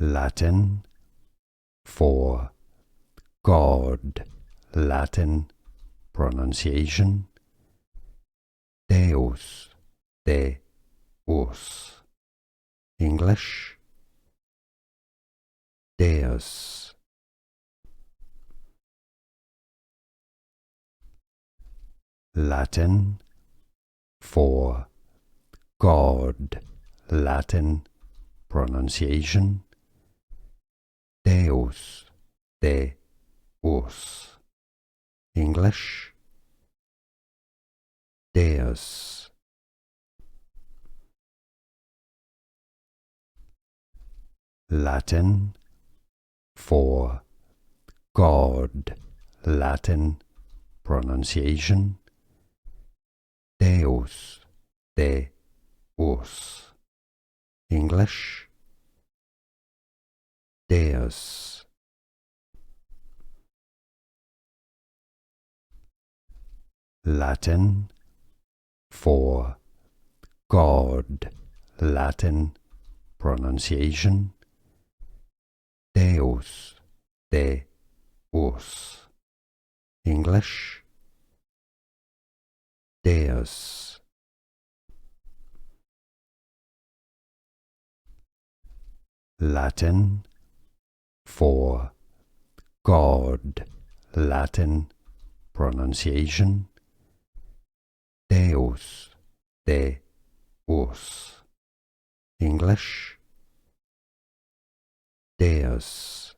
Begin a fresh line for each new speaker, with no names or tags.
Latin for God, Latin pronunciation Deus, Deus, English Deus. Latin for God, Latin pronunciation Deus, Deus, English Deus. Latin for God, Latin pronunciation Deus, Deus, English Deus. Latin for God, Latin pronunciation Deus, Deus, English Deus. Latin for God, Latin pronunciation Deus, Deus, English Deus.